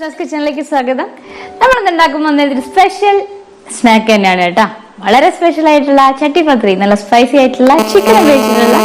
Rasna Kitchen swagam. Special snack വളരെ special ആയിട്ടുള്ള ചട്ടി പത്രി, നല്ല സ്പൈസി ആയിട്ടുള്ള ചിക്കൻ ഉപയോഗിച്ചിട്ടുള്ള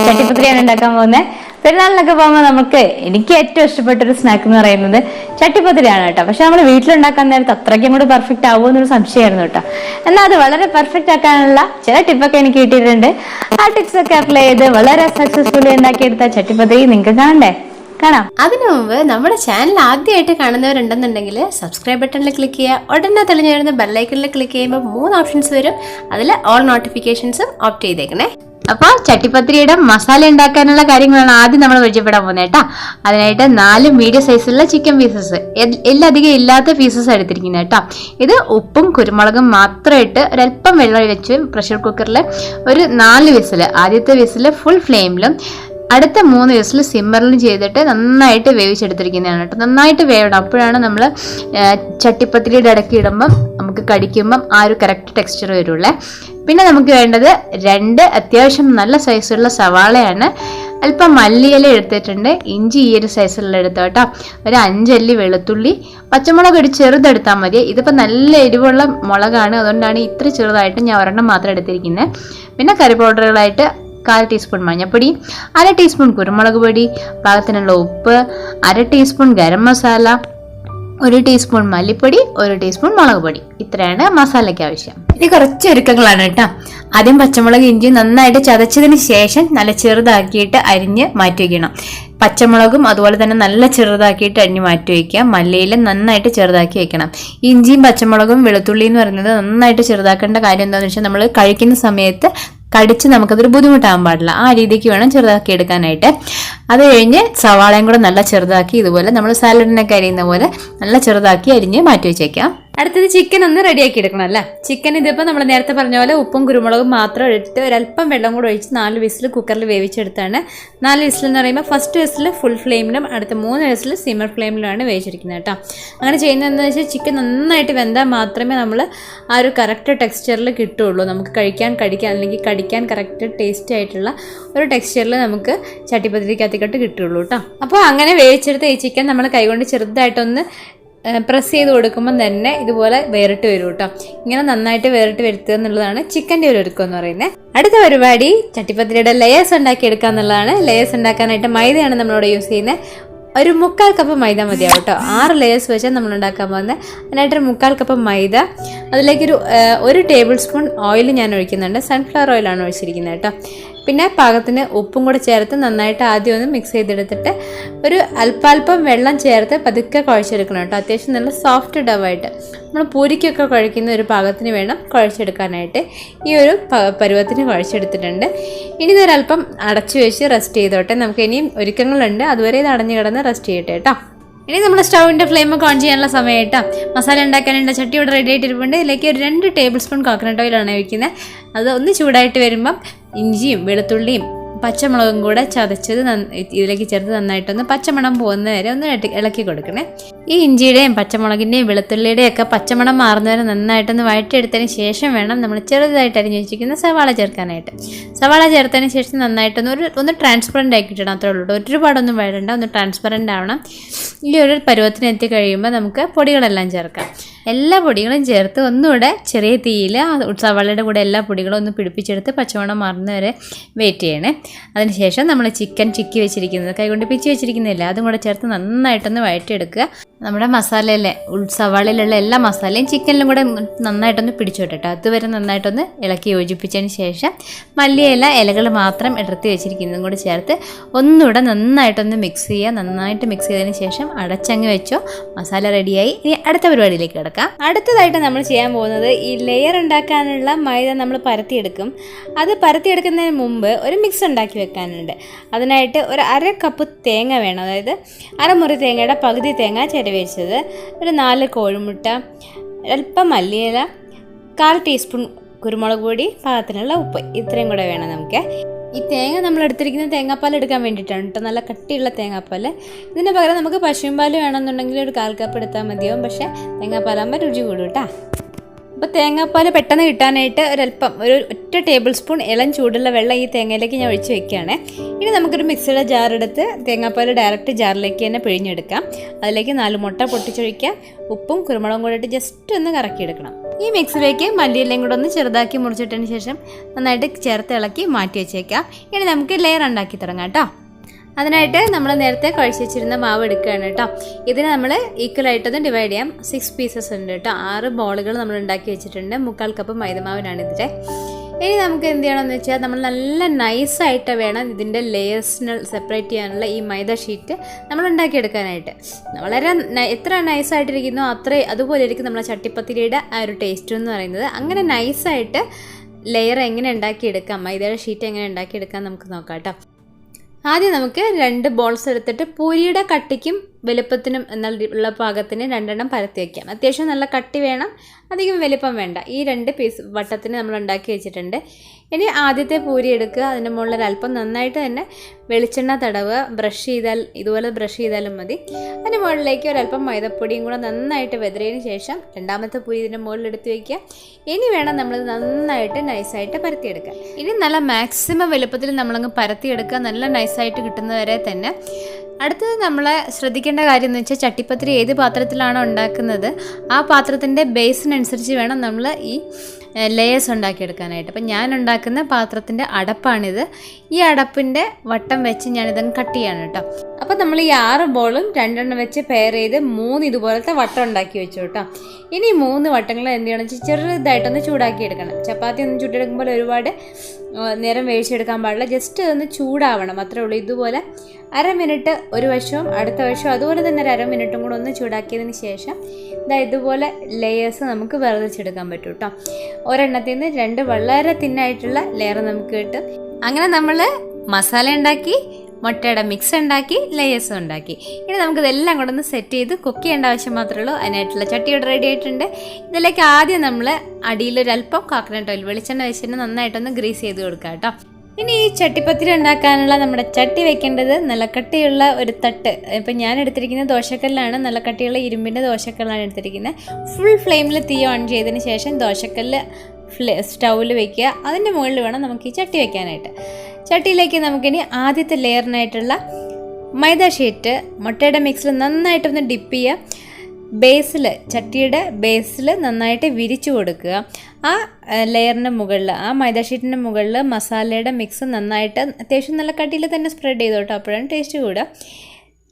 ചട്ടി പത്രിയാണ് ഉണ്ടാക്കാൻ പോകുന്നത്. പെരുന്നാളിനൊക്കെ പോകുമ്പോൾ എനിക്ക് ഏറ്റവും ഇഷ്ടപ്പെട്ട ഒരു സ്നാക്ക് എന്ന് പറയുന്നത് ചട്ടിപ്പത്രിയാണ് കേട്ടോ. പക്ഷെ നമ്മൾ വീട്ടിലുണ്ടാക്കാൻ നേരത്തെ അത്രയ്ക്കും കൂടി പെർഫെക്റ്റ് ആവുമെന്നൊരു സംശയമായിരുന്നു കേട്ടോ. എന്നാൽ അത് വളരെ പെർഫെക്റ്റ് ആക്കാനുള്ള ചില ടിപ്പൊക്കെ എനിക്ക് കിട്ടിയിട്ടുണ്ട്. ആ ടിപ്സ് ഒക്കെ അപ്ലൈ ചെയ്ത് വളരെ സക്സസ്ഫുള്ളി ഉണ്ടാക്കിയെടുത്ത ചട്ടിപ്പത്രി നിങ്ങൾക്ക് കാണണ്ടേ? കാണാം. അതിനു മുമ്പ് നമ്മുടെ ചാനൽ ആദ്യമായിട്ട് കാണുന്നവരുണ്ടെന്നുണ്ടെങ്കിൽ സബ്സ്ക്രൈബ് ബട്ടണിൽ ക്ലിക്ക് ചെയ്യുക. ഉടനെ തെളിഞ്ഞു വരുന്ന ബെല്ലൈക്കണിൽ ക്ലിക്ക് ചെയ്യുമ്പോൾ 3 ഓപ്ഷൻസ് വരും. അതിൽ ഓൾ നോട്ടിഫിക്കേഷൻസും ഓപ്റ്റ് ചെയ്തേക്കണേ. അപ്പോൾ ചട്ടിപ്പത്രിയുടെ മസാല ഉണ്ടാക്കാനുള്ള കാര്യങ്ങളാണ് ആദ്യം നമ്മൾ പരിചയപ്പെടാൻ പോകുന്നത് കേട്ടോ. അതിനായിട്ട് 4 മീഡിയം സൈസുള്ള ചിക്കൻ പീസസ്, എല്ലധികം ഇല്ലാത്ത പീസസ് എടുത്തിരിക്കുന്നത് കേട്ടോ. ഇത് ഉപ്പും കുരുമുളകും മാത്രമായിട്ട് ഒരല്പം വെള്ളം വെച്ച് പ്രഷർ കുക്കറിൽ ഒരു 4 വിസിൽ, ആദ്യത്തെ വിസിൽ ഫുൾ ഫ്ലെയിമിലും അടുത്ത 3 വിസിൽ സിമ്മറിലും ചെയ്തിട്ട് നന്നായിട്ട് വേവിച്ചെടുത്തിരിക്കുന്നതാണ് കേട്ടോ. നന്നായിട്ട് വേവണം, അപ്പോഴാണ് നമ്മൾ ചട്ടിപ്പത്രിയുടെ ഇടയ്ക്ക് ഇടുമ്പം നമുക്ക് കടിക്കുമ്പം ആ ഒരു കറക്റ്റ് ടെക്സ്ചർ വരുള്ളേ. പിന്നെ നമുക്ക് വേണ്ടത് 2 അത്യാവശ്യം നല്ല സൈസുള്ള സവാളയാണ്, അല്പം മല്ലിയില എടുത്തിട്ടുണ്ട്, ഇഞ്ചി ഈ ഒരു സൈസിലുള്ള എടുത്തു കേട്ടോ, ഒരു 5 അല്ലി വെളുത്തുള്ളി, പച്ചമുളക് ഒരു ചെറുതെടുത്താൽ മതി. ഇതിപ്പോൾ നല്ല എരിവുള്ള മുളകാണ്, അതുകൊണ്ടാണ് ഇത്ര ചെറുതായിട്ട് ഞാൻ ഒരെണ്ണം മാത്രം എടുത്തിരിക്കുന്നത്. പിന്നെ കറി പൗഡറുകളായിട്ട് 1/4 ടീസ്പൂൺ മഞ്ഞൾപ്പൊടി, 1/2 ടീസ്പൂൺ കുരുമുളക് പൊടി, പാകത്തിനുള്ള ഉപ്പ്, 1/2 ടീസ്പൂൺ ഗരം മസാല, 1 ടീസ്പൂൺ മല്ലിപ്പൊടി, 1 ടീസ്പൂൺ മുളക് പൊടി. ഇത്രയാണ് മസാലയ്ക്ക് ആവശ്യം. ഇനി കുറച്ച് ഒരുക്കങ്ങളാണ് കേട്ടോ. ആദ്യം പച്ചമുളക് ഇഞ്ചി നന്നായിട്ട് ചതച്ചതിന് ശേഷം നല്ല ചെറുതാക്കിയിട്ട് അരിഞ്ഞ് മാറ്റി വയ്ക്കണം. പച്ചമുളകും അതുപോലെ തന്നെ നല്ല ചെറുതാക്കിയിട്ട് അരിഞ്ഞ് മാറ്റി വയ്ക്കുക. മല്ലിയില നന്നായിട്ട് ചെറുതാക്കി വെക്കണം. ഇഞ്ചിയും പച്ചമുളകും വെളുത്തുള്ളി എന്ന് പറയുന്നത് നന്നായിട്ട് ചെറുതാക്കേണ്ട കാര്യം എന്താണെന്ന് വെച്ചാൽ നമ്മൾ കഴിക്കുന്ന സമയത്ത് കടിച്ച് നമുക്കതൊരു ബുദ്ധിമുട്ടാകാൻ പാടില്ല. ആ രീതിക്ക് വേണം ചെറുതാക്കി എടുക്കാനായിട്ട്. അത് കഴിഞ്ഞ് സവാളയും കൂടെ നല്ല ചെറുതാക്കി ഇതുപോലെ നമ്മൾ സാലഡിനൊക്കെ അരിയുന്ന പോലെ നല്ല ചെറുതാക്കി അരിഞ്ഞ് മാറ്റി വെച്ചേക്കാം. അടുത്തത് ചിക്കൻ ഒന്ന് റെഡിയാക്കി എടുക്കണം അല്ലേ. ചിക്കൻ ഇതിപ്പോൾ നമ്മൾ നേരത്തെ പറഞ്ഞ പോലെ ഉപ്പും കുരുമുളകും മാത്രം എടുത്തിട്ട് ഒരല്പം വെള്ളം കൂടെ ഒഴിച്ച് 4 വിസിൽ കുക്കറിൽ വേവിച്ചെടുത്താണ്. 4 വിസിൽ എന്ന് പറയുമ്പോൾ ഫസ്റ്റ് വിസിൽ ഫുൾ ഫ്ലെയിമിലും അടുത്ത 3 വിസിൽ സിമ്മർ ഫ്ലെയിമിലുമാണ് വേവിച്ചിരിക്കുന്നത് കേട്ടോ. അങ്ങനെ ചെയ്യുന്നത് എന്താണെന്ന് വെച്ചാൽ ചിക്കൻ നന്നായിട്ട് വെന്താൽ മാത്രമേ നമ്മൾ ആ ഒരു കറക്റ്റ് ടെക്സ്ചറിൽ കിട്ടുള്ളൂ. നമുക്ക് കടിക്കാൻ അല്ലെങ്കിൽ കടിക്കാൻ കറക്റ്റ് ടേസ്റ്റ് ആയിട്ടുള്ള ഒരു ടെക്സ്ചറിൽ നമുക്ക് ചട്ടിപ്പത്തിരിക്കകത്തേക്കിട്ട് കിട്ടുള്ളൂ കേട്ടോ. അപ്പോൾ അങ്ങനെ വേവിച്ചെടുത്ത ഈ ചിക്കൻ നമ്മൾ കൈകൊണ്ട് ചെറുതായിട്ടൊന്ന് പ്രസ് ചെയ്ത് കൊടുക്കുമ്പോൾ തന്നെ ഇതുപോലെ വേറിട്ട് വരും കേട്ടോ. ഇങ്ങനെ നന്നായിട്ട് വേറിട്ട് വരുത്തുക എന്നുള്ളതാണ് ചിക്കൻ്റെ ഒരു ഒരുക്കം എന്ന് പറയുന്നത്. അടുത്ത പരിപാടി ചട്ടിപ്പത്തിരിയുടെ ലെയേഴ്സ് ഉണ്ടാക്കി എടുക്കുക എന്നുള്ളതാണ്. ലെയേഴ്സ് ഉണ്ടാക്കാനായിട്ട് മൈദയാണ് നമ്മളിവിടെ യൂസ് ചെയ്യുന്നത്. ഒരു 1/4 കപ്പ് മൈദ മതിയാവും കേട്ടോ. 6 ലെയേഴ്സ് വെച്ചാൽ നമ്മൾ ഉണ്ടാക്കാൻ പോകുന്നത്. അതിനായിട്ടൊരു 1/4 കപ്പ് മൈദ, അതിലേക്കൊരു 1 ടേബിൾ സ്പൂൺ ഓയിൽ ഞാൻ ഒഴിക്കുന്നുണ്ട്. സൺഫ്ലവർ ഓയിലാണ് ഒഴിച്ചിരിക്കുന്നത് കേട്ടോ. പിന്നെ പാകത്തിന് ഉപ്പും കൂടെ ചേർത്ത് നന്നായിട്ട് ആദ്യം ഒന്ന് മിക്സ് ചെയ്തെടുത്തിട്ട് ഒരു അല്പാൽപ്പം വെള്ളം ചേർത്ത് പതുക്കെ കുഴച്ചെടുക്കണം കേട്ടോ. അത്യാവശ്യം നല്ല സോഫ്റ്റ് ഡവായിട്ട് നമ്മൾ പൂരിക്കൊക്കെ കുഴക്കുന്ന ഒരു പാകത്തിന് വേണം കുഴച്ചെടുക്കാനായിട്ട്. ഈ ഒരു പരുവത്തിന് കുഴച്ചെടുത്തിട്ടുണ്ട്. ഇനി ഇതൊരല്പം അടച്ചു വെച്ച് റെസ്റ്റ് ചെയ്തോട്ടെ. നമുക്ക് ഇനിയും ഒരുക്കങ്ങളുണ്ട്, അതുവരെ ഇത് അടഞ്ഞു കിടന്ന് റെസ്റ്റ് ചെയ്യട്ടെ കേട്ടോ. ഇനി നമ്മൾ സ്റ്റൗവിൻ്റെ ഫ്ലെയിമൊക്കെ ഓൺ ചെയ്യാനുള്ള സമയമായിട്ടോ. മസാല ഉണ്ടാക്കാനുള്ള ചട്ടി ഇവിടെ റെഡി ആയിട്ടിരിപ്പുണ്ട്. ഇതിലേക്ക് ഒരു 2 ടേബിൾ സ്പൂൺ കോക്കനട്ട് ഓയിലാണ് ഒഴിക്കുന്നത്. അത് ഒന്ന് ചൂടായിട്ട് വരുമ്പം ഇഞ്ചിയും വെളുത്തുള്ളിയും പച്ചമുളകും കൂടെ ചതച്ചത് ഇതിലേക്ക് ചേർത്ത് നന്നായിട്ടൊന്ന് പച്ചമണം പോകുന്ന വരെ ഒന്ന് ഇളക്കി കൊടുക്കണേ. ഈ ഇഞ്ചിയുടെയും പച്ചമുളകിൻ്റെയും വെളുത്തുള്ളിയുടെയും ഒക്കെ പച്ചമണം മാറുന്നവരെ നന്നായിട്ടൊന്ന് വഴറ്റിയെടുത്തതിന് ശേഷം വേണം നമ്മൾ ചെറുതായിട്ട് അരിഞ്ഞ് വെച്ചിരിക്കുന്ന സവാള ചേർക്കാനായിട്ട്. സവാള ചേർത്തതിന് ശേഷം നന്നായിട്ടൊന്ന് ഒന്ന് ട്രാൻസ്പെറൻ്റ് ആക്കിയിട്ടിടണം. അത്രേ ഉള്ളൂ. ഒരുപാടൊന്നും വേണ്ട, ഒന്ന് ട്രാൻസ്പെറൻ്റ് ആവണം. ഈ ഒരു പരുവത്തിന് എത്തി കഴിയുമ്പോൾ നമുക്ക് പൊടികളെല്ലാം ചേർക്കാം. എല്ലാ പൊടികളും ചേർത്ത് ഒന്നുകൂടെ ചെറിയ തീയിൽ സവാളയുടെ കൂടെ എല്ലാ പൊടികളും ഒന്ന് പിടിപ്പിച്ചെടുത്ത് പച്ചമണം മാറുന്നവരെ വെയിറ്റ് ചെയ്യണേ. അതിനുശേഷം നമ്മൾ ചിക്കൻ ചിക്കി വെച്ചിരിക്കുന്നത്, കൈകൊണ്ട് പിച്ചി വെച്ചിരിക്കുന്നില്ല, അതും കൂടെ ചേർത്ത് നന്നായിട്ടൊന്ന് വഴറ്റിയെടുക്കുക. നമ്മുടെ മസാലയിലെ സവാളയിലുള്ള എല്ലാ മസാലയും ചിക്കനിലും കൂടെ നന്നായിട്ടൊന്ന് പിടിച്ചോട്ടെ. അതുവരെ നന്നായിട്ടൊന്ന് ഇളക്കി യോജിപ്പിച്ചതിന് ശേഷം മല്ലിയില ഇലകൾ മാത്രം എടുത്ത് വെച്ചിരിക്കുന്നതും കൂടെ ചേർത്ത് ഒന്നുകൂടെ നന്നായിട്ടൊന്ന് മിക്സ് ചെയ്യുക. നന്നായിട്ട് മിക്സ് ചെയ്തതിന് ശേഷം അടച്ചങ്ങ് വെച്ചോ. മസാല റെഡിയായി. ഇനി അടുത്ത പരിപാടിയിലേക്ക് കിടക്കാം. അടുത്തതായിട്ട് നമ്മൾ ചെയ്യാൻ പോകുന്നത് ഈ ലെയർ ഉണ്ടാക്കാനുള്ള മൈദ നമ്മൾ പരത്തിയെടുക്കും. അത് പരത്തിയെടുക്കുന്നതിന് മുമ്പ് ഒരു മിക്സ് ഉണ്ടാക്കി വെക്കാനുണ്ട്. അതിനായിട്ട് ഒരു 1/2 കപ്പ് തേങ്ങ വേണം. അതായത് 1/2 മുറി തേങ്ങയുടെ പകുതി തേങ്ങ ചിരവേച്ചത്, ഒരു 4 കോഴിമുട്ട, അല്പം മല്ലിയില, 1/4 ടീസ്പൂൺ കുരുമുളക് പൊടി, പാകത്തിനുള്ള ഉപ്പ്. ഇത്രയും കൂടെ വേണം നമുക്ക്. ഈ തേങ്ങ നമ്മൾ എടുത്തിരിക്കുന്ന തേങ്ങാപ്പാൽ എടുക്കാൻ വേണ്ടിയിട്ടാണ് കേട്ടോ. നല്ല കട്ടിയുള്ള തേങ്ങാപ്പാൽ. ഇതിന് പകരം നമുക്ക് പശുവും പാൽ വേണമെന്നുണ്ടെങ്കിൽ ഒരു 1/4 കപ്പ് എടുത്താൽ മതിയാവും. പക്ഷേ തേങ്ങാപ്പാലാകുമ്പോൾ രുചി കൂടും കേട്ടോ. അപ്പോൾ തേങ്ങാപ്പാൽ പെട്ടെന്ന് കിട്ടാനായിട്ട് ഒരല്പം ഒരു ഒറ്റ ടേബിൾ സ്പൂൺ ഇളം ചൂടുള്ള വെള്ളം ഈ തേങ്ങയിലേക്ക് ഞാൻ ഒഴിച്ച് വെക്കുകയാണ്. ഇനി നമുക്കൊരു മിക്സിയുടെ ജാറെടുത്ത് തേങ്ങാപ്പാൽ ഡയറക്റ്റ് ജാറിലേക്ക് തന്നെ പിഴിഞ്ഞെടുക്കാം. അതിലേക്ക് 4 മുട്ട പൊട്ടിച്ചൊഴിക്കാം. ഉപ്പും കുരുമുളകും കൂടി ഇട്ട് ജസ്റ്റ് ഒന്ന് കറക്കിയെടുക്കണം. ഈ മിക്സിലേക്ക് മല്ലിയിലയും കൂടെ ഒന്ന് ചെറുതാക്കി മുറിച്ചിട്ടതിന് ശേഷം നന്നായിട്ട് ചേർത്ത് ഇളക്കി മാറ്റി വെച്ചേക്കാം. ഇനി നമുക്ക് ലെയർ ഉണ്ടാക്കി തുടങ്ങാം കേട്ടോ. അതിനായിട്ട് നമ്മൾ നേരത്തെ കുഴച്ച് വെച്ചിരുന്ന മാവ് എടുക്കുകയാണ് കേട്ടോ. ഇതിന് നമ്മൾ ഈക്വലായിട്ടൊന്ന് ഡിവൈഡ് ചെയ്യാം. 6 പീസസ് ഉണ്ട് കേട്ടോ. 6 ബോളുകൾ നമ്മൾ ഉണ്ടാക്കി വെച്ചിട്ടുണ്ട്. 1/4 കപ്പ് മൈദമാവിനാണ് ഇതിൻ്റെ. ഇനി നമുക്ക് എന്ത് ചെയ്യണമെന്ന് വെച്ചാൽ നമ്മൾ നല്ല നൈസായിട്ട് വേണം ഇതിൻ്റെ ലെയേഴ്സിന് സെപ്പറേറ്റ് ചെയ്യാനുള്ള ഈ മൈദ ഷീറ്റ് നമ്മൾ ഉണ്ടാക്കിയെടുക്കാനായിട്ട്. വളരെ എത്ര നൈസായിട്ടിരിക്കുന്നോ അതുപോലെ ഇരിക്കും നമ്മളെ ചട്ടിപ്പത്തിരിയുടെ ആ ഒരു ടേസ്റ്റ് എന്ന് പറയുന്നത്. അങ്ങനെ നൈസായിട്ട് ലെയർ എങ്ങനെ ഉണ്ടാക്കിയെടുക്കാം, മൈദയുടെ ഷീറ്റ് എങ്ങനെ ഉണ്ടാക്കിയെടുക്കാം നമുക്ക് നോക്കാം കേട്ടോ. ആദ്യം നമുക്ക് 2 ബോൾസ് എടുത്തിട്ട് പൂരിയുടെ കട്ടിക്കും വലുപ്പത്തിനും എന്നുള്ള പാകത്തിന് 2 പരത്തി വയ്ക്കാം. അത്യാവശ്യം നല്ല കട്ടി വേണം, അധികം വലിപ്പം വേണ്ട. ഈ 2 പീസ് വട്ടത്തിന് നമ്മൾ ഉണ്ടാക്കി വെച്ചിട്ടുണ്ട്. ഇനി ആദ്യത്തെ പൂരി എടുക്കുക. അതിൻ്റെ മുകളിൽ ഒരല്പം നന്നായിട്ട് തന്നെ വെളിച്ചെണ്ണ തടവുക. ഇതുപോലെ ബ്രഷ് ചെയ്താലും മതി. അതിൻ്റെ മുകളിലേക്ക് ഒരല്പം മൈദപ്പൊടിയും കൂടെ നന്നായിട്ട് വെതറിയതിന് ശേഷം രണ്ടാമത്തെ പൂരി ഇതിൻ്റെ മുകളിൽ എടുത്ത് വയ്ക്കുക. ഇനി വേണം നമ്മളിത് നന്നായിട്ട് നൈസായിട്ട് പരത്തിയെടുക്കുക. ഇനി നല്ല മാക്സിമം വലുപ്പത്തിൽ നമ്മളങ്ങ് പരത്തിയെടുക്കുക, നല്ല നൈസായിട്ട് കിട്ടുന്നവരെ തന്നെ. അടുത്തത് നമ്മൾ ശ്രദ്ധിക്കേണ്ട കാര്യം എന്ന് വെച്ചാൽ ചട്ടിപ്പത്തിരി ഏത് പാത്രത്തിലാണോ ഉണ്ടാക്കുന്നത് ആ പാത്രത്തിൻ്റെ ബേസിനനുസരിച്ച് വേണം നമ്മൾ ഈ ലെയേഴ്സ് ഉണ്ടാക്കിയെടുക്കാനായിട്ട്. അപ്പം ഞാൻ ഉണ്ടാക്കുന്ന പാത്രത്തിൻ്റെ അടപ്പാണിത്. ഈ അടപ്പിൻ്റെ വട്ടം വെച്ച് ഞാനിതങ്ങ് കട്ട് ചെയ്യാണ് കേട്ടോ. അപ്പം നമ്മൾ ഈ 6 ബോളും 2 വെച്ച് പെയർ ചെയ്ത് 3 ഇതുപോലത്തെ വട്ടം ഉണ്ടാക്കി വെച്ചു കേട്ടോ. ഇനി 3 വട്ടങ്ങൾ എന്ത് ചെയ്യണം വെച്ചാൽ ചെറുതായിട്ടൊന്ന് ചൂടാക്കി എടുക്കണം. ചപ്പാത്തി ഒന്നും ചുട്ടെടുക്കുമ്പോൾ ഒരുപാട് നേരം വേവിച്ചെടുക്കാൻ പാടില്ല. ജസ്റ്റ് അതൊന്ന് ചൂടാവണം, അത്രേ ഉള്ളൂ. ഇതുപോലെ 1/2 മിനിറ്റ് ഒരു വശവും അടുത്ത വശവും അതുപോലെ തന്നെ 1/2 മിനിറ്റും കൂടെ ഒന്ന് ചൂടാക്കിയതിന് ശേഷം ഇതുപോലെ ലെയേഴ്സ് നമുക്ക് വേർതിരിച്ചെടുക്കാൻ പറ്റും കേട്ടോ. ഒരെണ്ണത്തിൽ നിന്ന് 2 വളരെ തിന്നായിട്ടുള്ള ലെയർ നമുക്ക് കിട്ടും. അങ്ങനെ നമ്മൾ മസാല ഉണ്ടാക്കി, മുട്ടയുടെ മിക്സ് ഉണ്ടാക്കി, ലെയേഴ്സും ഉണ്ടാക്കി. ഇനി നമുക്കിതെല്ലാം കൂടെ ഒന്ന് സെറ്റ് ചെയ്ത് കുക്ക് ചെയ്യേണ്ട ആവശ്യം മാത്രമേ ഉള്ളൂ. അതിനായിട്ടുള്ള ചട്ടി ഇവിടെ റെഡി ആയിട്ടുണ്ട്. ഇതിലേക്ക് ആദ്യം നമ്മൾ അടിയിലൊരല്പം കോക്കനട്ട് ഓയിൽ വെളിച്ചെണ്ണ വെച്ചിട്ട് നന്നായിട്ടൊന്ന് ഗ്രീസ് ചെയ്ത് കൊടുക്കുക കേട്ടോ. ഇനി ഈ ചട്ടിപ്പത്തിരി ഉണ്ടാക്കാനുള്ള നമ്മുടെ ചട്ടി വെക്കേണ്ടത് നല്ല കട്ടിയുള്ള ഒരു തട്ട്. ഇപ്പം ഞാൻ എടുത്തിരിക്കുന്നത് ദോശക്കല്ലാണ്. നല്ല കട്ടിയുള്ള ഇരുമ്പിൻ്റെ ദോശക്കല്ലാണ് എടുത്തിരിക്കുന്നത്. ഫുൾ ഫ്ലെയിമിൽ തീ ഓൺ ചെയ്തതിന് ശേഷം ദോശക്കല്ല് സ്റ്റൗവിൽ വെക്കുക. അതിൻ്റെ മുകളിൽ വേണം നമുക്ക് ഈ ചട്ടി വെക്കാനായിട്ട്. ചട്ടിയിലേക്ക് നമുക്കിനി ആദ്യത്തെ ലെയറിനായിട്ടുള്ള മൈദ ഷീറ്റ് മുട്ടയുടെ മിക്സിൽ നന്നായിട്ടൊന്ന് ഡിപ്പ് ചെയ്യുക. ചട്ടിയുടെ ബേസിൽ നന്നായിട്ട് വിരിച്ചു കൊടുക്കുക. ആ ലെയറിൻ്റെ മുകളിൽ, ആ മൈദ ഷീറ്റിൻ്റെ മുകളിൽ മസാലയുടെ മിക്സ് നന്നായിട്ട് അത്യാവശ്യം നല്ല കട്ടിയിൽ തന്നെ സ്പ്രെഡ് ചെയ്തു കേട്ടോ. അപ്പോഴാണ് ടേസ്റ്റ് കൂടുക.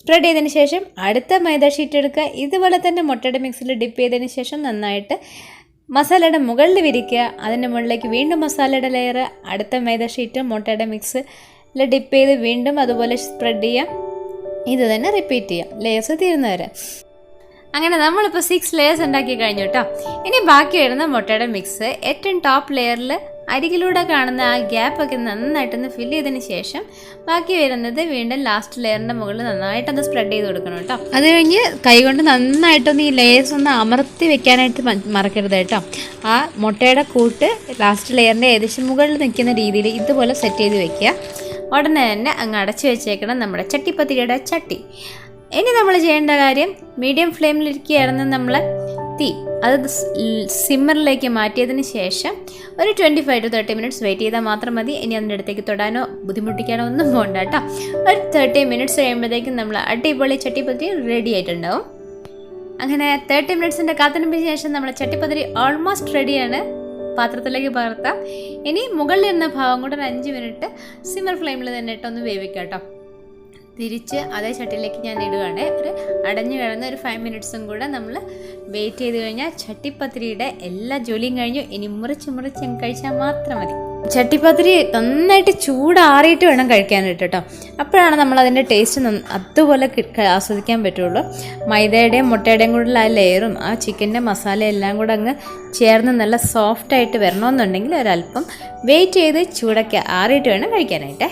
സ്പ്രെഡ് ചെയ്തതിന് ശേഷം അടുത്ത മൈദ ഷീറ്റ് എടുക്കുക. ഇതുപോലെ തന്നെ മുട്ടയുടെ മിക്സിൽ ഡിപ്പ് ചെയ്തതിന് ശേഷം നന്നായിട്ട് മസാലയുടെ മുകളിൽ വിരിക്കുക. അതിൻ്റെ മുകളിലേക്ക് വീണ്ടും മസാലയുടെ ലെയർ, അടുത്ത മൈദ ഷീറ്റ് മുട്ടയുടെ മിക്സിൽ ഡിപ്പ് ചെയ്ത് വീണ്ടും അതുപോലെ സ്പ്രെഡ് ചെയ്യാം. ഇത് തന്നെ റിപ്പീറ്റ് ചെയ്യാം ലെയേഴ്സ് തീരുന്നവരെ. അങ്ങനെ നമ്മളിപ്പോൾ 6 ലെയേഴ്സ് ഉണ്ടാക്കി കഴിഞ്ഞു കേട്ടോ. ഇനി ബാക്കി വരുന്ന മുട്ടയുടെ മിക്സ് ഏറ്റവും ടോപ്പ് ലെയറിൽ അരികിലൂടെ കാണുന്ന ആ ഗ്യാപ്പൊക്കെ നന്നായിട്ടൊന്ന് ഫില്ല് ചെയ്തതിന് ശേഷം ബാക്കി വരുന്നത് വീണ്ടും ലാസ്റ്റ് ലെയറിൻ്റെ മുകളിൽ നന്നായിട്ടൊന്ന് സ്പ്രെഡ് ചെയ്ത് കൊടുക്കണം കേട്ടോ. അത് കഴിഞ്ഞ് കൈകൊണ്ട് നന്നായിട്ടൊന്ന് ഈ ലെയേഴ്സ് ഒന്ന് അമർത്തി വെക്കാനായിട്ട് മറക്കരുത് കേട്ടോ. ആ മുട്ടയുടെ കൂട്ട് ലാസ്റ്റ് ലെയറിൻ്റെ ഏകദേശം മുകളിൽ നിൽക്കുന്ന രീതിയിൽ ഇതുപോലെ സെറ്റ് ചെയ്ത് വെക്കുക. ഉടനെ തന്നെ അങ്ങ് അടച്ചു വെച്ചേക്കണം നമ്മുടെ ചട്ടിപ്പത്തിരിയുടെ ചട്ടി. ഇനി നമ്മൾ ചെയ്യേണ്ട കാര്യം, മീഡിയം ഫ്ലെയിമിലിരിക്കുകയായിരുന്നു നമ്മൾ തീ, അത് സിമ്മറിലേക്ക് മാറ്റിയതിന് ശേഷം ഒരു 25 to 30 മിനിറ്റ്സ് വെയിറ്റ് ചെയ്താൽ മാത്രം മതി. ഇനി അതിൻ്റെ അടുത്തേക്ക് തൊടാനോ ബുദ്ധിമുട്ടിക്കാനോ ഒന്നും പോകണ്ട കേട്ടോ. ഒരു 30 മിനിറ്റ്സ് കഴിയുമ്പോഴത്തേക്കും നമ്മൾ അടിപൊളി ചട്ടിപ്പത്തിരി റെഡി ആയിട്ടുണ്ടാവും. അങ്ങനെ 30 മിനിറ്റ്സിൻ്റെ കാത്തിരിപ്പിന് ശേഷം നമ്മുടെ ചട്ടിപ്പത്തിരി ഓൾമോസ്റ്റ് റെഡിയാണ്. പാത്രത്തിലേക്ക് പകർത്താം. ഇനി മുകളിലിരുന്ന ഭാഗം കൂടെ ഒരു 5 മിനിറ്റ് സിമ്മർ ഫ്ലെയിമിൽ തന്നെ ഇട്ടൊന്ന് വേവിക്കാം കേട്ടോ. തിരിച്ച് അതേ ചട്ടിയിലേക്ക് ഞാൻ ഇടുകയാണ്. ഒരു അടഞ്ഞു കിടന്ന് ഒരു 5 മിനിറ്റ്സും കൂടെ നമ്മൾ വെയിറ്റ് ചെയ്ത് കഴിഞ്ഞാൽ ചട്ടിപ്പത്തിരിയുടെ എല്ലാ ജോലിയും കഴിഞ്ഞു. ഇനി മുറിച്ച് കഴിച്ചാൽ മാത്രം മതി. ചട്ടിപ്പത്തിരി നന്നായിട്ട് ചൂടാറിയിട്ട് വേണം കഴിക്കാനായിട്ട് കേട്ടോ. അപ്പോഴാണ് നമ്മൾ അതിൻ്റെ ടേസ്റ്റ് അതുപോലെ ആസ്വദിക്കാൻ പറ്റുള്ളൂ. മൈദയുടെയും മുട്ടയുടെയും കൂടെ ആ ലെയറും ആ ചിക്കൻ്റെ മസാല എല്ലാം കൂടെ അങ്ങ് ചേർന്ന് നല്ല സോഫ്റ്റായിട്ട് വരണമെന്നുണ്ടെങ്കിൽ ഒരല്പം വെയിറ്റ് ചെയ്ത് ചൂടൊക്കെ ആറിയിട്ട് വേണം കഴിക്കാനായിട്ടേ.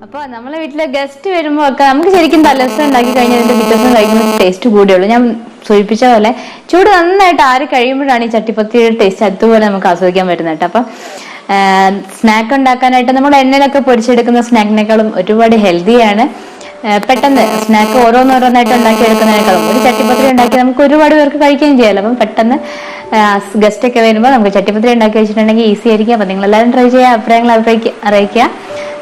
അപ്പോൾ നമ്മളെ വീട്ടിലെ ഗസ്റ്റ് വരുമ്പോൾ ഒക്കെ നമുക്ക് ശരിക്കും തലേദിവസം ഉണ്ടാക്കി കഴിഞ്ഞാൽ അതിൻ്റെ പിറ്റേദിവസം കഴിക്കുമ്പോൾ ടേസ്റ്റ് കൂടിയുള്ളൂ. ഞാൻ സൂചിപ്പിച്ച പോലെ ചൂട് നന്നായിട്ട് ആറി കഴിയുമ്പോഴാണ് ഈ ചട്ടിപ്പത്തിരിയുടെ ടേസ്റ്റ് അതുപോലെ നമുക്ക് ആസ്വദിക്കാൻ പറ്റുന്നത് കേട്ടോ. അപ്പം സ്നാക്ക് ഉണ്ടാക്കാനായിട്ട് നമ്മൾ എണ്ണയിലൊക്കെ പൊരിച്ചെടുക്കുന്ന സ്നാക്കിനേക്കാളും ഒരുപാട് ഹെൽത്തിയാണ്. പെട്ടെന്ന് സ്നാക്ക് ഓരോന്നോരോന്നായിട്ട് ഉണ്ടാക്കി എടുക്കുന്നതിനേക്കാളും ഒരു ചട്ടിപ്പത്തിരി ഉണ്ടാക്കി നമുക്ക് ഒരുപാട് പേർക്ക് കഴിക്കുകയും ചെയ്യാമല്ലോ. അപ്പം പെട്ടെന്ന് ഗസ്റ്റ് ഒക്കെ വരുമ്പോൾ നമുക്ക് ചട്ടിപ്പത്തിരി ഉണ്ടാക്കി വെച്ചിട്ടുണ്ടെങ്കിൽ ഈസി ആയിരിക്കും. അപ്പം നിങ്ങളെല്ലാവരും ട്രൈ ചെയ്യുക, അഭിപ്രായങ്ങൾ അറിയിക്കുക.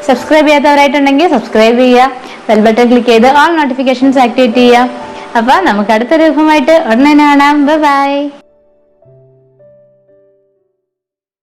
സബ്സ്ക്രൈബ് ചെയ്യാത്തവരായിട്ടുണ്ടെങ്കിൽ സബ്സ്ക്രൈബ് ചെയ്യുക, ബെൽ ബട്ടൺ ക്ലിക്ക് ചെയ്ത് ഓൾ നോട്ടിഫിക്കേഷൻസ് ആക്ടിവേറ്റ് ചെയ്യുക. അപ്പൊ നമുക്ക് അടുത്തൊരു വിഭവമായിട്ട് ഉടനെ കാണാം. ബൈ.